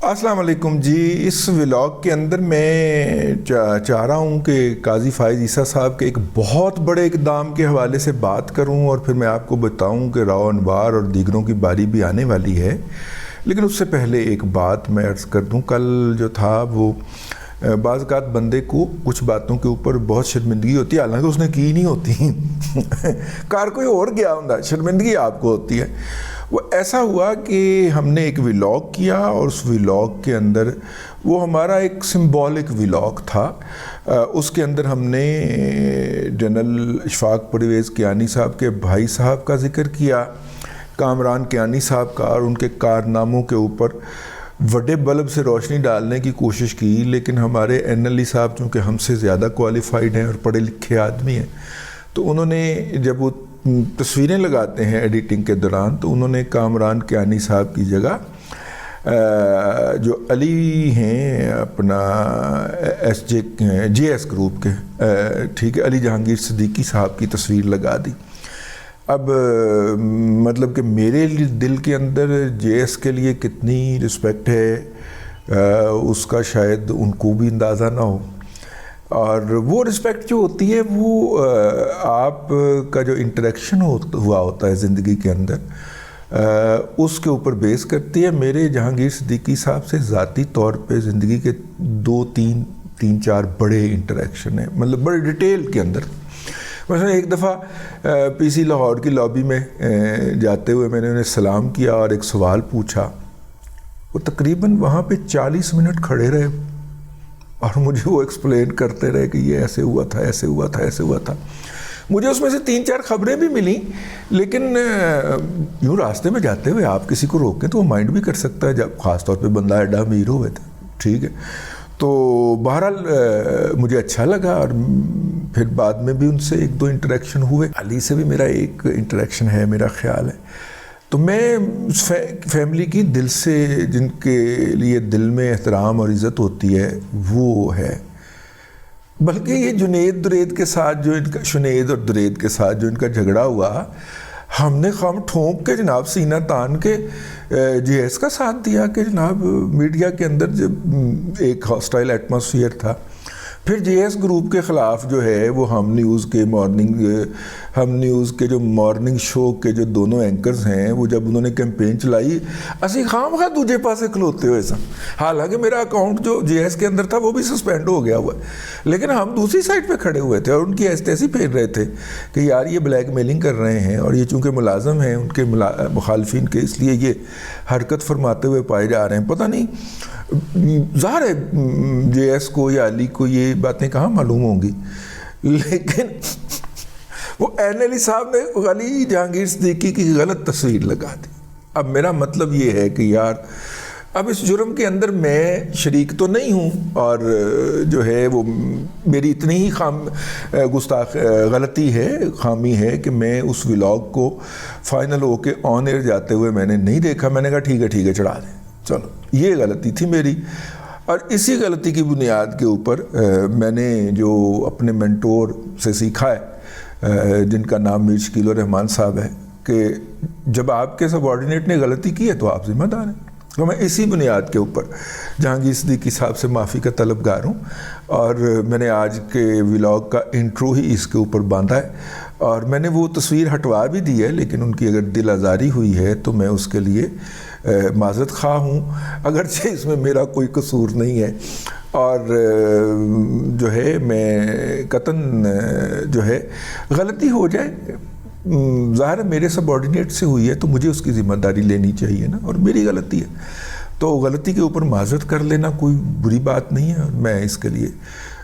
السلام علیکم جی. اس ولاگ کے اندر میں چاہ رہا ہوں کہ قاضی فائز عیسیٰ صاحب کے ایک بہت بڑے اقدام کے حوالے سے بات کروں اور پھر میں آپ کو بتاؤں کہ راؤ انوار اور دیگروں کی باری بھی آنے والی ہے. لیکن اس سے پہلے ایک بات میں عرض کر دوں. کل جو تھا وہ بعض اوقات بندے کو کچھ باتوں کے اوپر بہت شرمندگی ہوتی ہے، حالانکہ اس نے کی نہیں ہوتی کار کوئی اور گیا ہوں، شرمندگی آپ کو ہوتی ہے. وہ ایسا ہوا کہ ہم نے ایک ولاگ کیا اور اس ولاگ کے اندر وہ ہمارا ایک سمبولک ولاگ تھا. اس کے اندر ہم نے جنرل اشفاق پرویز کیانی صاحب کے بھائی صاحب کا ذکر کیا، کامران کیانی صاحب کا، اور ان کے کارناموں کے اوپر وڈے بلب سے روشنی ڈالنے کی کوشش کی. لیکن ہمارے NLE صاحب چونکہ ہم سے زیادہ کوالیفائڈ ہیں اور پڑھے لکھے آدمی ہیں، تو انہوں نے جب وہ تصویریں لگاتے ہیں ایڈیٹنگ کے دوران، تو انہوں نے کامران کیانی صاحب کی جگہ جو علی ہیں اپنا JS گروپ کے، ٹھیک ہے، علی جہانگیر صدیقی صاحب کی تصویر لگا دی. اب مطلب کہ میرے دل کے اندر JS کے لیے کتنی رسپیکٹ ہے اس کا شاید ان کو بھی اندازہ نہ ہو. اور وہ رسپیکٹ جو ہوتی ہے وہ آپ کا جو انٹریکشن ہوا ہوتا ہے زندگی کے اندر، اس کے اوپر بیس کرتی ہے. میرے جہانگیر صدیقی صاحب سے ذاتی طور پہ زندگی کے تین چار بڑے انٹریکشن ہیں، مطلب بڑے ڈیٹیل کے اندر. مثلا ایک دفعہ PC لاہور کی لابی میں جاتے ہوئے میں نے انہیں سلام کیا اور ایک سوال پوچھا. وہ تقریباً وہاں پہ 40 منٹ کھڑے رہے اور مجھے وہ ایکسپلین کرتے رہے کہ یہ ایسے ہوا تھا، ایسے ہوا تھا، ایسے ہوا تھا. مجھے اس میں سے 3-4 خبریں بھی ملیں، لیکن یوں راستے میں جاتے ہوئے آپ کسی کو روکیں تو وہ مائنڈ بھی کر سکتا ہے، جب خاص طور پہ بندہ ایڈا امیر ہوئے تھے، ٹھیک ہے. تو بہرحال مجھے اچھا لگا اور پھر بعد میں بھی ان سے 1-2 انٹریکشن ہوئے. علی سے بھی میرا ایک انٹریکشن ہے میرا خیال ہے. تو میں فیملی کی دل سے جن کے لیے دل میں احترام اور عزت ہوتی ہے وہ ہے. بلکہ یہ جنید درید کے ساتھ جو ان کا شنید اور درید کے ساتھ جو ان کا جھگڑا ہوا، ہم نے خام ٹھونک کے جناب سینہ تان کے JS کا ساتھ دیا کہ جناب میڈیا کے اندر جب ایک ہاسٹائل ایٹماسفیئر تھا. پھر JS گروپ کے خلاف جو ہے وہ ہم نیوز کے جو مارننگ شو کے جو دونوں اینکرز ہیں، وہ جب انہوں نے کیمپین چلائی، اسی خام خواہ دوجے پاسے کھلوتے ہوئے سن. حالانکہ میرا اکاؤنٹ جو JS کے اندر تھا وہ بھی سسپینڈ ہو گیا ہوا ہے، لیکن ہم دوسری سائٹ پہ کھڑے ہوئے تھے اور ان کی ایسی پھیر رہے تھے کہ یار یہ بلیک میلنگ کر رہے ہیں اور یہ چونکہ ملازم ہیں ان کے مخالفین کے، اس لیے یہ حرکت فرماتے ہوئے پائے جا رہے ہیں. پتہ نہیں ظاہر ہے JS کو یا علی کو یہ باتیں کہاں معلوم ہوں گی، لیکن وہ NLE صاحب نے علی جہانگیر صدیقی کی غلط تصویر لگا دی. اب میرا مطلب یہ ہے کہ یار اب اس جرم کے اندر میں شریک تو نہیں ہوں، اور جو ہے وہ میری اتنی ہی غلطی ہے، خامی ہے کہ میں اس ولاگ کو فائنل ہو کے آن ایئر جاتے ہوئے میں نے نہیں دیکھا. میں نے کہا ٹھیک ہے چڑھا دیں، چلو یہ غلطی تھی میری. اور اسی غلطی کی بنیاد کے اوپر میں نے جو اپنے مینٹور سے سیکھا ہے، جن کا نام میر شکیل الرحمان صاحب ہے، کہ جب آپ کے سبارڈینیٹ نے غلطی کی ہے تو آپ ذمہ دار ہیں. تو میں اسی بنیاد کے اوپر جہانگیر صدیقی صاحب سے معافی کا طلبگار ہوں، اور میں نے آج کے ولاگ کا انٹرو ہی اس کے اوپر باندھا ہے. اور میں نے وہ تصویر ہٹوا بھی دی ہے، لیکن ان کی اگر دل آزاری ہوئی ہے تو میں اس کے لیے معذرت خواہ ہوں، اگرچہ اس میں میرا کوئی قصور نہیں ہے. اور جو ہے میں قطعاً جو ہے غلطی ہو جائے، ظاہر میرے سبارڈینیٹ سے ہوئی ہے تو مجھے اس کی ذمہ داری لینی چاہیے نا، اور میری غلطی ہے تو غلطی کے اوپر معذرت کر لینا کوئی بری بات نہیں ہے. میں اس کے لیے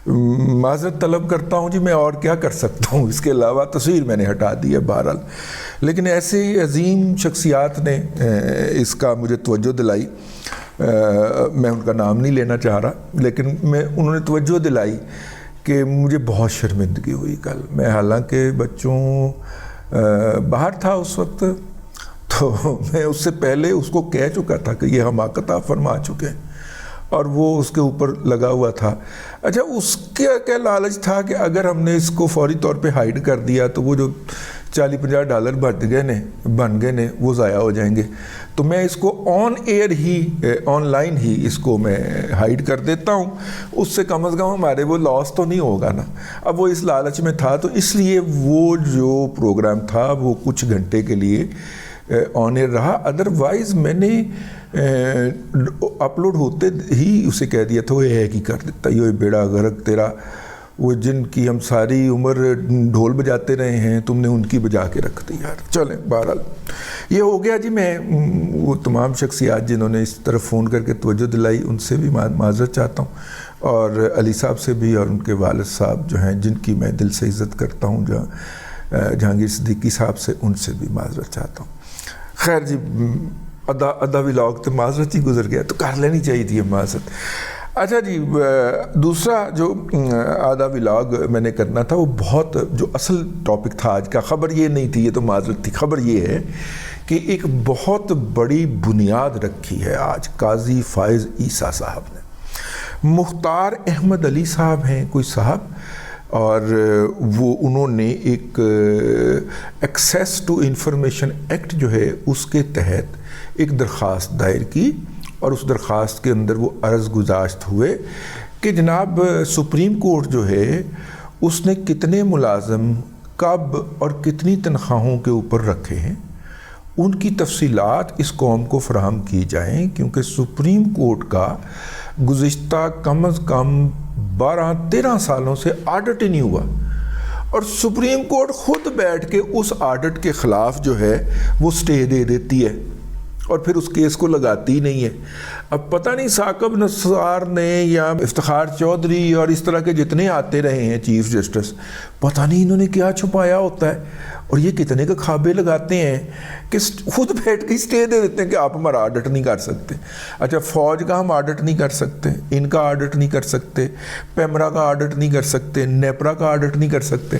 معذرت طلب کرتا ہوں جی. میں اور کیا کر سکتا ہوں اس کے علاوہ؟ تصویر میں نے ہٹا دی ہے بہرحال. لیکن ایسے عظیم شخصیات نے اس کا مجھے توجہ دلائی. میں ان کا نام نہیں لینا چاہ رہا، لیکن انہوں نے توجہ دلائی کہ مجھے بہت شرمندگی ہوئی کل. میں حالانکہ بچوں باہر تھا اس وقت، تو میں اس سے پہلے اس کو کہہ چکا تھا کہ یہ حماقت آپ فرما چکے ہیں، اور وہ اس کے اوپر لگا ہوا تھا. اچھا اس کا کیا لالچ تھا کہ اگر ہم نے اس کو فوری طور پہ ہائیڈ کر دیا تو وہ جو $40-50 بن گئے نے وہ ضائع ہو جائیں گے. تو میں اس کو آن ایئر ہی آن لائن ہی اس کو میں ہائیڈ کر دیتا ہوں. اس سے کم از کم ہمارے وہ لاس تو نہیں ہوگا نا. اب وہ اس لالچ میں تھا تو اس لیے وہ جو پروگرام تھا وہ کچھ گھنٹے کے لیے آن ایئر رہا. ادروائز میں نے اپلوڈ ہوتے ہی اسے کہہ دیا تھا وہ ایک ہی کر دیتا. یہ بیڑا غرق تیرا, وہ جن کی ہم ساری عمر ڈھول بجاتے رہے ہیں تم نے ان کی بجا کے رکھ دی یار. چلیں بہرحال یہ ہو گیا جی. میں وہ تمام شخصیات جنہوں نے اس طرف فون کر کے توجہ دلائی ان سے بھی معذرت چاہتا ہوں, اور علی صاحب سے بھی, اور ان کے والد صاحب جو ہیں جن کی میں دل سے عزت کرتا ہوں, جہانگیر صدیقی صاحب سے, ان سے بھی معذرت چاہتا ہوں. خیر جی, آدھا ولاگ تو معذرت ہی گزر گیا, تو کر لینی چاہیے تھی معذرت. اچھا جی, دوسرا جو آدھا ولاگ میں نے کرنا تھا وہ بہت جو اصل ٹاپک تھا آج کا, خبر یہ نہیں تھی, یہ تو معذرت تھی. خبر یہ ہے کہ ایک بہت بڑی بنیاد رکھی ہے آج قاضی فائز عیسیٰ صاحب نے. مختار احمد علی صاحب ہیں کوئی صاحب, اور وہ انہوں نے ایک ایکسیس ٹو انفارمیشن ایکٹ جو ہے اس کے تحت ایک درخواست دائر کی, اور اس درخواست کے اندر وہ عرض گزاشت ہوئے کہ جناب سپریم کورٹ جو ہے اس نے کتنے ملازم کب اور کتنی تنخواہوں کے اوپر رکھے ہیں, ان کی تفصیلات اس قوم کو فراہم کی جائیں, کیونکہ سپریم کورٹ کا گزشتہ کم از کم 12-13 سالوں سے آڈٹ ہی نہیں ہوا, اور سپریم کورٹ خود بیٹھ کے اس آڈٹ کے خلاف جو ہے وہ سٹے دے دیتی ہے اور پھر اس کیس کو لگاتی نہیں ہے. اب پتہ نہیں ثاقب نثار نے یا افتخار چودھری اور اس طرح کے جتنے آتے رہے ہیں چیف جسٹس, پتہ نہیں انہوں نے کیا چھپایا ہوتا ہے, اور یہ کتنے کے کھابے لگاتے ہیں کہ خود بیٹھ کے اسٹے دے دیتے ہیں کہ آپ ہمارا آڈٹ نہیں کر سکتے. اچھا, فوج کا ہم آڈٹ نہیں کر سکتے, ان کا آڈٹ نہیں کر سکتے, پیمرا کا آڈٹ نہیں کر سکتے, نیپرا کا آڈٹ نہیں کر سکتے,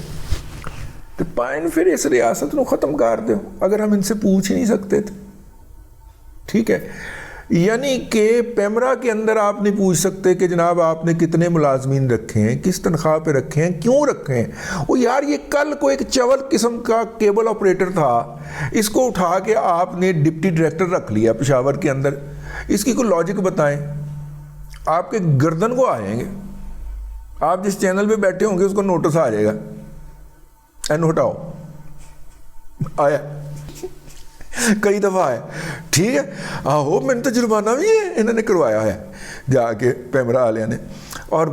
تو پائن پھر اس ریاست کو ختم کر دو اگر ہم ان سے پوچھ ہی نہیں سکتے تھے. ٹھیک ہے, یعنی کہ پیمرا کے اندر آپ نہیں پوچھ سکتے کہ جناب آپ نے کتنے ملازمین رکھے ہیں, کس تنخواہ پہ رکھے ہیں, کیوں رکھے ہیں. وہ یار یہ کل کو ایک چول قسم کا کیبل آپریٹر تھا, اس کو اٹھا کے آپ نے ڈپٹی ڈائریکٹر رکھ لیا پشاور کے اندر, اس کی کوئی لاجک بتائیں. آپ کے گردن کو آئیں گے, آپ جس چینل پہ بیٹھے ہوں گے اس کو نوٹس آ جائے گا, اینو ہٹاؤ, آیا کئی دفعہ ہے. ٹھیک ہے, آہو میں نے تو جرمانہ بھی ہے انہوں نے کروایا ہے جا کے پیمرا والے نے, اور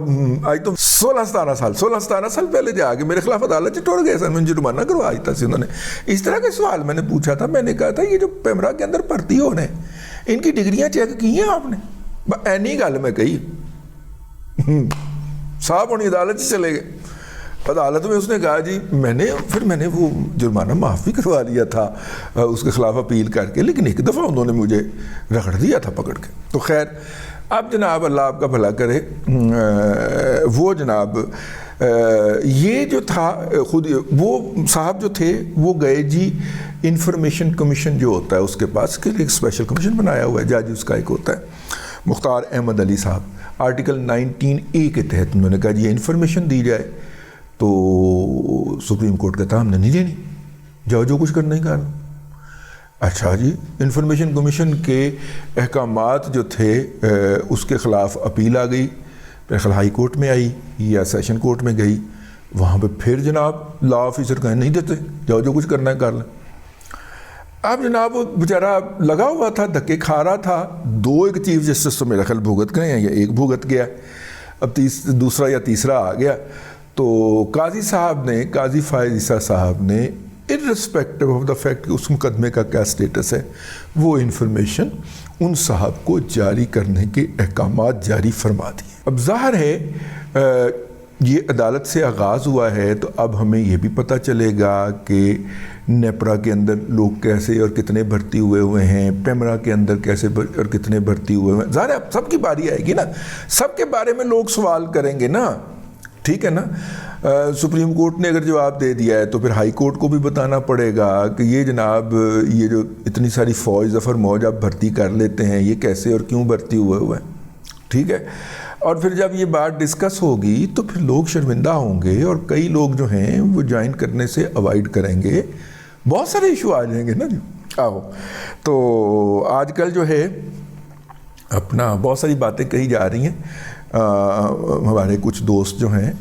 آج تو 16-17 سال پہلے جا کے میرے خلاف عدالت سے ٹوڑ گئے سن, میں جرمانہ کروا دیتا سی انہوں نے. اس طرح کے سوال میں نے پوچھا تھا, میں نے کہا تھا یہ جو پیمرا کے اندر بھرتی ہونے ان کی ڈگریاں چیک کی ہیں آپ نے؟ اینی گل میں کہی, صاحب ہونی عدالت سے چلے گئے. عدالت میں اس نے کہا جی میں نے وہ جرمانہ معاف بھی کروا لیا تھا اس کے خلاف اپیل کر کے, لیکن ایک دفعہ انہوں نے مجھے رگڑ دیا تھا پکڑ کے. تو خیر, اب جناب اللہ آپ کا بھلا کرے, وہ جناب یہ جو تھا خود وہ صاحب جو تھے وہ گئے جی انفارمیشن کمیشن جو ہوتا ہے اس کے پاس کے لیے ایک اسپیشل کمیشن بنایا ہوا ہے, جج اس کا ایک ہوتا ہے, مختار احمد علی صاحب, آرٹیکل 19A کے تحت انہوں نے کہا جی انفارمیشن دی جائے. تو سپریم کورٹ کہتا ہم نے نہیں دینی, جاؤ جو کچھ کرنا ہی کرنا. اچھا جی, انفارمیشن کمیشن کے احکامات جو تھے اس کے خلاف اپیل آ گئی, پھر ہائی کورٹ میں آئی یا سیشن کورٹ میں گئی, وہاں پہ پھر جناب لا آفیسر کہیں نہیں دیتے, جاؤ جو کچھ کرنا ہے کر لیں. اب جناب وہ بیچارہ لگا ہوا تھا, دھکے کھا رہا تھا. ایک چیف جسٹس تو میرا خیال بھگت گئے ہیں یا ایک بھگت گیا, اب دوسرا یا تیسرا آ گیا. تو قاضی صاحب نے, قاضی فائز عیسیٰ صاحب نے irrespective آف دا فیکٹ کہ اس مقدمے کا کیا سٹیٹس ہے, وہ انفارمیشن ان صاحب کو جاری کرنے کے احکامات جاری فرما دیے. اب ظاہر ہے یہ عدالت سے آغاز ہوا ہے, تو اب ہمیں یہ بھی پتہ چلے گا کہ نیپرا کے اندر لوگ کیسے اور کتنے بھرتی ہوئے ہیں, پیمرا کے اندر کیسے اور کتنے بھرتی ہوئے ہیں. ظاہر ہے اب سب کی باری آئے گی نا, سب کے بارے میں لوگ سوال کریں گے نا. ٹھیک ہے نا, سپریم کورٹ نے اگر جواب دے دیا ہے تو پھر ہائی کورٹ کو بھی بتانا پڑے گا کہ یہ جناب یہ جو اتنی ساری فوج ظفر موج آپ بھرتی کر لیتے ہیں یہ کیسے اور کیوں بھرتی ہوئے ہیں. ٹھیک ہے, اور پھر جب یہ بات ڈسکس ہوگی تو پھر لوگ شرمندہ ہوں گے اور کئی لوگ جو ہیں وہ جوائن کرنے سے اوائڈ کریں گے. بہت سارے ایشو آ جائیں گے نا. تو آج کل جو ہے اپنا بہت ساری باتیں کہی جا رہی ہیں. ہمارے کچھ دوست جو ہیں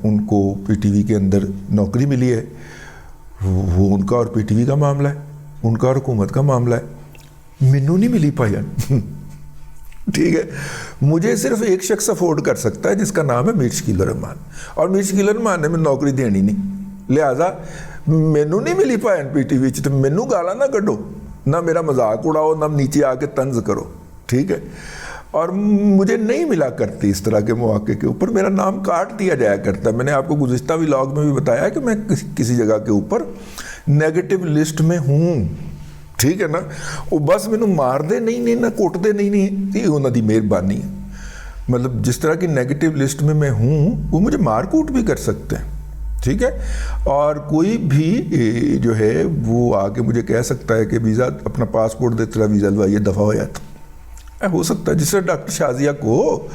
ان کو پی ٹی وی کے اندر نوکری ملی ہے. وہ ان کا اور پی ٹی وی کا معاملہ ہے, ان کا اور حکومت کا معاملہ ہے. مینوں نہیں ملی پائی. ٹھیک ہے, مجھے صرف ایک شخص افورڈ کر سکتا ہے جس کا نام ہے میر شکیل الرحمان, اور میر شکیل الرحمان نے میں نوکری دینی نہیں, لہٰذا مینوں نہیں ملی پایا پی ٹی وی تو مینوں گالا نہ کڈو, نہ میرا مذاق اڑاؤ, نہ نیچے آ کے طنز کرو. ٹھیک ہے, اور مجھے نہیں ملا کرتی اس طرح کے مواقع کے اوپر, میرا نام کاٹ دیا جایا کرتا. میں نے آپ کو گزشتہ ولاگ میں بھی بتایا کہ میں کسی جگہ کے اوپر نیگیٹو لسٹ میں ہوں. ٹھیک ہے نا, وہ بس مینوں مار دے نہیں نہ کوٹ دے نہیں, یہ انہوں دی مہربانی ہے. مطلب جس طرح کی نیگیٹو لسٹ میں ہوں وہ مجھے مار کوٹ بھی کر سکتے ہیں. ٹھیک ہے, اور کوئی بھی جو ہے وہ آ کے مجھے کہہ سکتا ہے کہ ویزا اپنا پاسپورٹ دے تیرا ویزا لوائیے دفعہ ہو جاتا. ہو سکتا ہے جس طرح ڈاکٹر شازیہ کو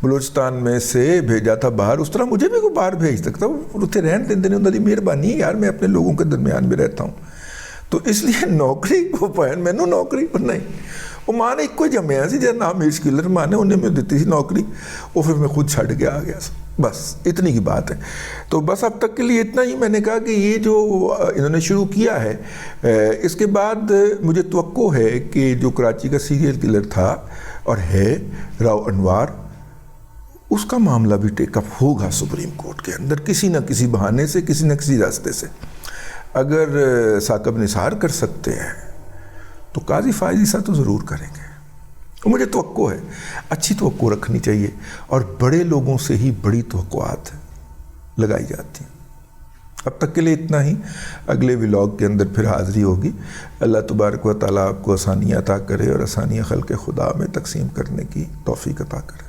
بلوچستان میں سے بھیجا تھا باہر, اس طرح مجھے بھی کوئی باہر بھیج سکتا. وہ اتنے رہن دیں انہوں دی مہربانی ہے یار, میں اپنے لوگوں کے درمیان میں رہتا ہوں. تو اس لیے نوکری وہ پہن مینوں نوکری پر نہیں, وہ ماں نے ایک کوئی جمعہ سی جہاں نام میر شکیل الرحمان نے, انہیں میں دیتی سی نوکری, وہ پھر میں خود چھڑ کے آ گیا. بس اتنی کی بات ہے. تو بس اب تک کے لیے اتنا ہی. میں نے کہا کہ یہ جو انہوں نے شروع کیا ہے, اس کے بعد مجھے توقع ہے کہ جو کراچی کا سیریل کلر تھا اور ہے راؤ انوار, اس کا معاملہ بھی ٹیک اپ ہوگا سپریم کورٹ کے اندر کسی نہ کسی بہانے سے, کسی نہ کسی راستے سے. اگر ثاقب نثار کر سکتے ہیں تو قاضی فائز عیسیٰ تو ضرور کریں گے. مجھے توقع ہے, اچھی توقع رکھنی چاہیے, اور بڑے لوگوں سے ہی بڑی توقعات لگائی جاتی ہیں. اب تک کے لیے اتنا ہی. اگلے ولاگ کے اندر پھر حاضری ہوگی. اللہ تبارک و تعالیٰ آپ کو آسانیاں عطا کرے اور آسانیاں خلق خدا میں تقسیم کرنے کی توفیق عطا کرے.